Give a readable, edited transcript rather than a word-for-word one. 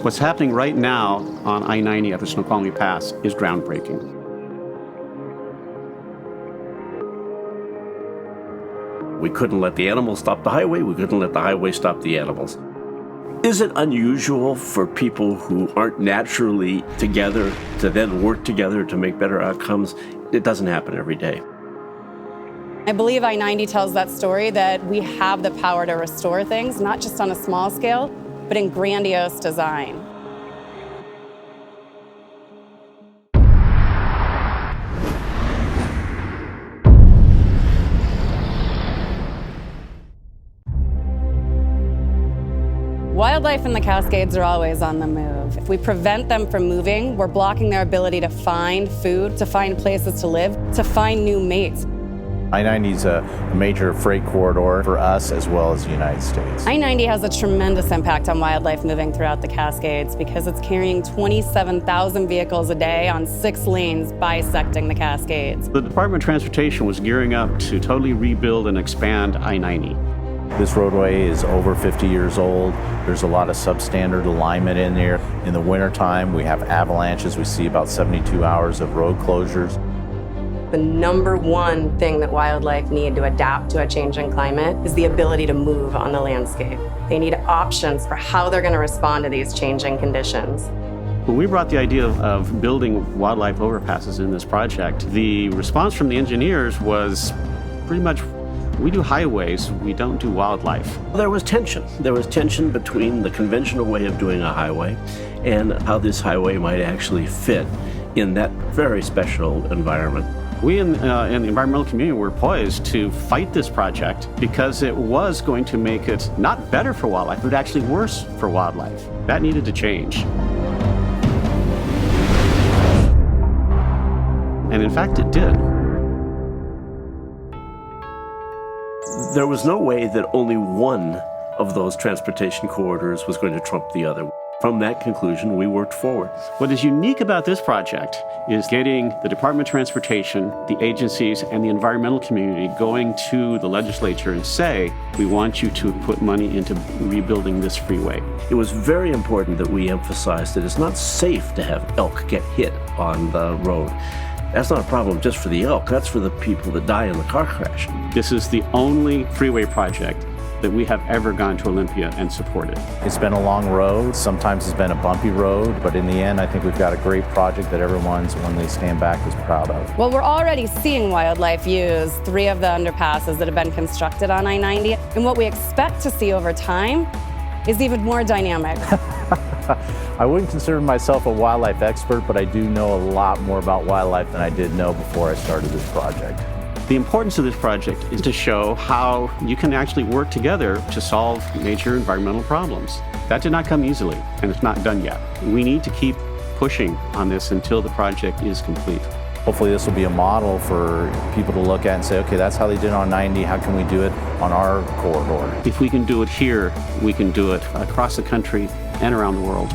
What's happening right now on I-90 at the Snoqualmie Pass is groundbreaking. We couldn't let the animals stop the highway. We couldn't let the highway stop the animals. Is it unusual for people who aren't naturally together to then work together to make better outcomes? It doesn't happen every day. I believe I-90 tells that story that we have the power to restore things, not just on a small scale, but in grandiose design. Wildlife in the Cascades are always on the move. If we prevent them from moving, we're blocking their ability to find food, to find places to live, to find new mates. I-90 is a major freight corridor for us as well as the United States. I-90 has a tremendous impact on wildlife moving throughout the Cascades because it's carrying 27,000 vehicles a day on 6 lanes bisecting the Cascades. The Department of Transportation was gearing up to totally rebuild and expand I-90. This roadway is over 50 years old. There's a lot of substandard alignment in there. In the wintertime, we have avalanches. We see about 72 hours of road closures. The number one thing that wildlife need to adapt to a changing climate is the ability to move on the landscape. They need options for how they're going to respond to these changing conditions. When we brought the idea of building wildlife overpasses in this project, the response from the engineers was pretty much, we do highways, we don't do wildlife. There was tension. There was tension between the conventional way of doing a highway and how this highway might actually fit in that very special environment. We in the environmental community were poised to fight this project because it was going to make it not better for wildlife, but actually worse for wildlife. That needed to change. And in fact, it did. There was no way that only one of those transportation corridors was going to trump the other. From that conclusion, we worked forward. What is unique about this project is getting the Department of Transportation, the agencies, and the environmental community going to the legislature and say, we want you to put money into rebuilding this freeway. It was very important that we emphasize that it's not safe to have elk get hit on the road. That's not a problem just for the elk, that's for the people that die in the car crash. This is the only freeway project that we have ever gone to Olympia and supported. It's been a long road. Sometimes it's been a bumpy road, but in the end, I think we've got a great project that everyone's, when they stand back, is proud of. Well, we're already seeing wildlife use 3 of the underpasses that have been constructed on I-90, and what we expect to see over time is even more dynamic. I wouldn't consider myself a wildlife expert, but I do know a lot more about wildlife than I did know before I started this project. The importance of this project is to show how you can actually work together to solve major environmental problems. That did not come easily, and it's not done yet. We need to keep pushing on this until the project is complete. Hopefully this will be a model for people to look at and say, okay, that's how they did it on 90, how can we do it on our corridor? If we can do it here, we can do it across the country and around the world.